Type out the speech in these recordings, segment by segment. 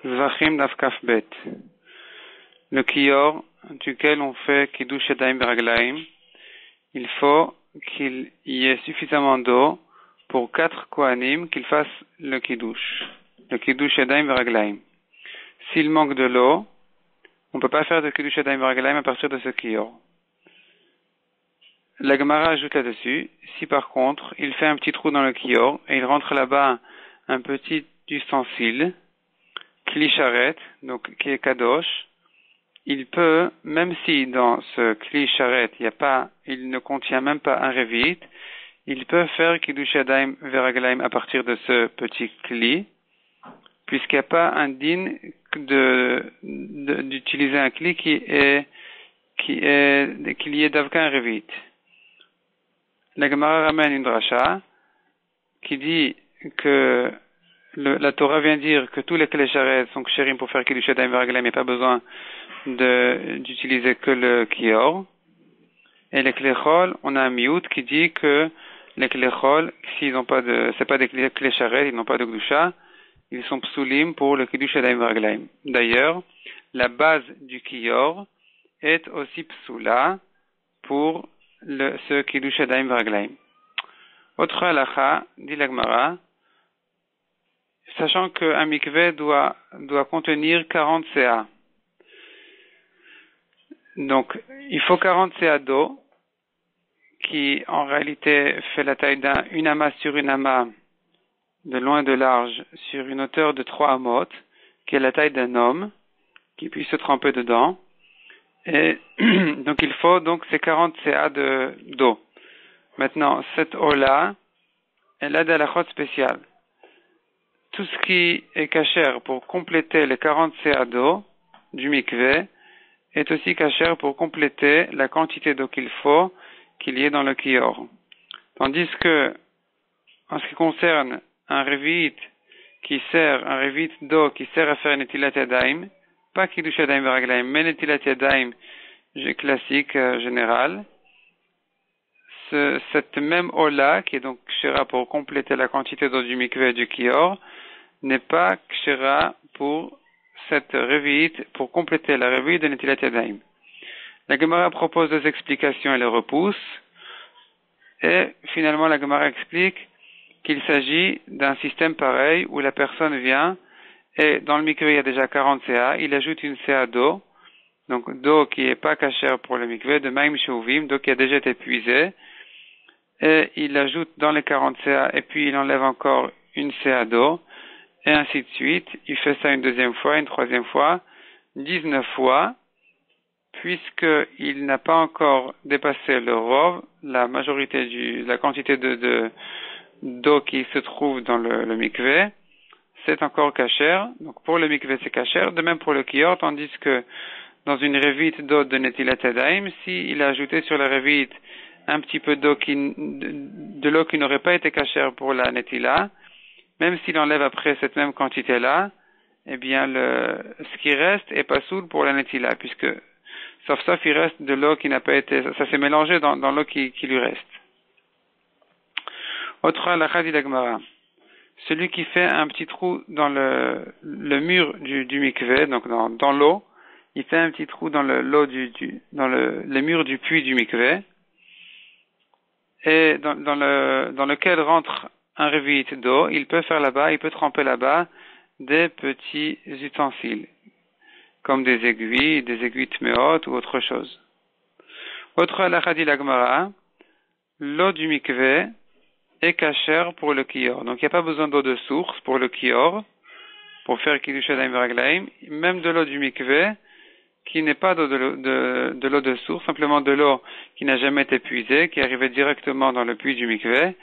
Zvachim Nafkaf Bet. Le kior duquel on fait Kiddush Yadayim Beraglaim, il faut qu'il y ait suffisamment d'eau pour 4 Kohanim qu'ils fassent le Kiddush Yadayim Beraglaim. S'il manque de l'eau, on ne peut pas faire de Kiddush Yadayim Beraglaim à partir de ce kior. La Gemara ajoute là-dessus, si par contre, il fait un petit trou dans le kior et il rentre là-bas un petit ustensile, Kli Sharet, donc qui est Kadosh, il peut, même si dans ce Kli Sharet, il ne contient même pas un Revit, il peut faire Kiddush Yadayim Veraglaim à partir de ce petit Kli, puisqu'il n'y a pas un din d'utiliser un Kli qu'il y ait d'avka un Revit. La Gemara ramène une dracha qui dit que la Torah vient dire que tous les Kli Sharet sont kshérim pour faire Kiddush Yadayim Veraglaim, il n'y a pas besoin d'utiliser que le kior. Et les klechol, on a un miout qui dit que les klechol, s'ils n'ont pas c'est pas des klecharet, ils n'ont pas de gdusha, ils sont psulim pour le kiddush yadayim veraglaim. D'ailleurs, la base du kior est aussi psula pour ce kiddush yadayim veraglaim. Autre halacha, dit la Gemara, sachant qu'un mikveh doit contenir 40 CA. Donc, il faut 40 CA d'eau, qui en réalité fait la taille d'une amas sur une amas, de loin et de large, sur une hauteur de 3 amot, qui est la taille d'un homme, qui puisse se tremper dedans. Et donc, il faut ces 40 CA d'eau. Maintenant, cette eau-là, elle a des halachot spéciales. Tout ce qui est kasher pour compléter les 40 CA d'eau du mikveh, est aussi kasher pour compléter la quantité d'eau qu'il faut qu'il y ait dans le kior. Tandis que, en ce qui concerne un revit d'eau qui sert à faire netilat yadayim, pas kiddush yadayim veraglaim, mais netilat yadayim classique, général, cette même eau-là, qui est donc kshera pour compléter la quantité d'eau du mikveh et du kior, n'est pas kshera pour cette revit, pour compléter la revit de netilat yadayim. La Gemara propose 2 explications et les repousse. Et finalement, la Gemara explique qu'il s'agit d'un système pareil où la personne vient et dans le mikveh il y a déjà 40 CA, il ajoute une CA d'eau, donc d'eau qui est pas cachère pour le mikveh, de maïm sheuvim, d'eau qui a déjà été épuisée, et il ajoute dans les 40 CA et puis il enlève encore une CA d'eau, et ainsi de suite. Il fait ça une deuxième fois, une troisième fois, 19 fois, puisqu'il n'a pas encore dépassé le rov, la majorité la quantité d'eau qui se trouve dans le mikveh, c'est encore kasher. Donc pour le mikveh c'est kasher, de même pour le kior, tandis que dans une revit d'eau de netilat yadayim, s'il a ajouté sur la revit un petit peu d'eau de l'eau qui n'aurait pas été kasher pour la netila, même s'il enlève après cette même quantité-là, eh bien ce qui reste est pas soul pour la netila, puisque sauf il reste de l'eau qui n'a pas été, ça s'est mélangé dans l'eau qui lui reste. Autre halakha dit la Gemara, celui qui fait un petit trou dans le mur du mikveh, donc dans l'eau, il fait un petit trou dans le mur du puits du mikveh, et dans lequel rentre un revit d'eau, il peut tremper là-bas des petits ustensiles, comme des aiguilles tméot ou autre chose. Autre halakha dit la Gemara, l'eau du mikveh est kasher pour le kior. Donc il n'y a pas besoin d'eau de source pour le kior, pour faire kiddush yadayim veraglaim, même de l'eau du mikveh, qui n'est pas de l'eau de source, simplement de l'eau qui n'a jamais été puisée, qui est arrivée directement dans le puits du mikveh,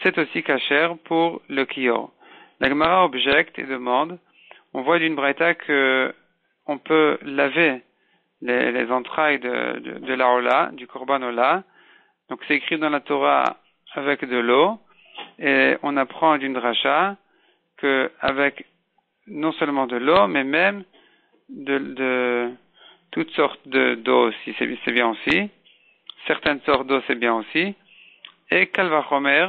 c'est aussi kasher pour le kior. La Gemara objecte et demande, on voit d'une braïta que on peut laver les entrailles de la ola, du korban ola. Donc c'est écrit dans la Torah avec de l'eau, et on apprend d'une dracha que avec non seulement de l'eau, mais même de toutes sortes d'eau aussi, c'est bien aussi. Certaines sortes d'eau, c'est bien aussi. Et kalvachomer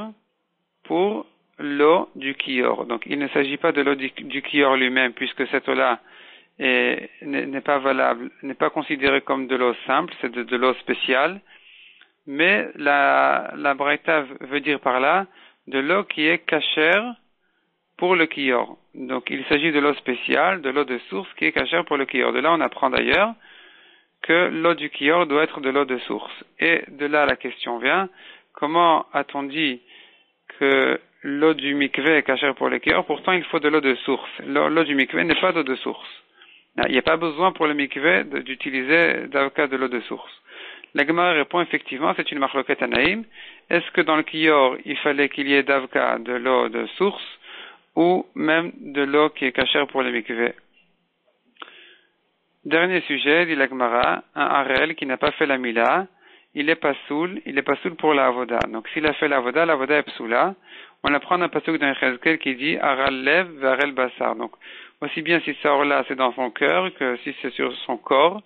pour l'eau du kior. Donc il ne s'agit pas de l'eau du kior lui-même, puisque cette eau-là n'est pas valable, n'est pas considérée comme de l'eau simple, c'est de l'eau spéciale. Mais la Braïta veut dire par là de l'eau qui est cachère pour le kior. Donc il s'agit de l'eau spéciale, de l'eau de source qui est cachère pour le kior. De là on apprend d'ailleurs que l'eau du kior doit être de l'eau de source. Et de là la question vient, comment a-t-on dit que l'eau du mikvé est cachère pour le kior? Pourtant il faut de l'eau de source. L'eau du mikvé n'est pas d'eau de source. Il n'y a pas besoin pour le mikvé d'utiliser d'avocat de l'eau de source. La Gemara répond effectivement, c'est une marloquette anaïm. Est-ce que dans le kior, il fallait qu'il y ait d'avka de l'eau de source ou même de l'eau qui est cachère pour le mikvé? Dernier sujet, dit la Gemara, un harel qui n'a pas fait la mila, il est pas soul pour la avoda. Donc s'il a fait la avoda est psoula. On apprend un pasuk d'un Chezkel qui dit haral lev varel basar. Donc aussi bien si ça là c'est dans son cœur que si c'est sur son corps.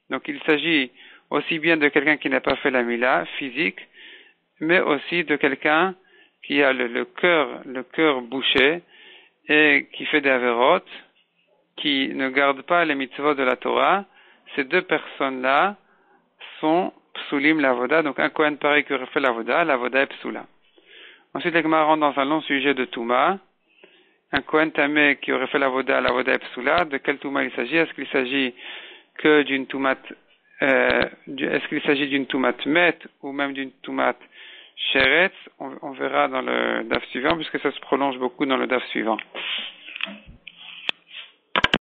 Donc il s'agit aussi bien de quelqu'un qui n'a pas fait la mila physique, mais aussi de quelqu'un qui a le cœur bouché et qui fait des avérotes, qui ne garde pas les mitzvot de la Torah. Ces deux personnes-là sont psulim l'avoda. Donc un Kohen pareil qui aurait fait l'avoda est psula. Ensuite, la Gemara rentre dans un long sujet de Touma. Un Kohen tamé qui aurait fait l'avoda est psula. De quel Touma il s'agit? Est-ce qu'il s'agit que d'une Toumat est-ce qu'il s'agit d'une Toumat met ou même d'une Toumat sheretz? On verra dans le daf suivant puisque ça se prolonge beaucoup dans le daf suivant.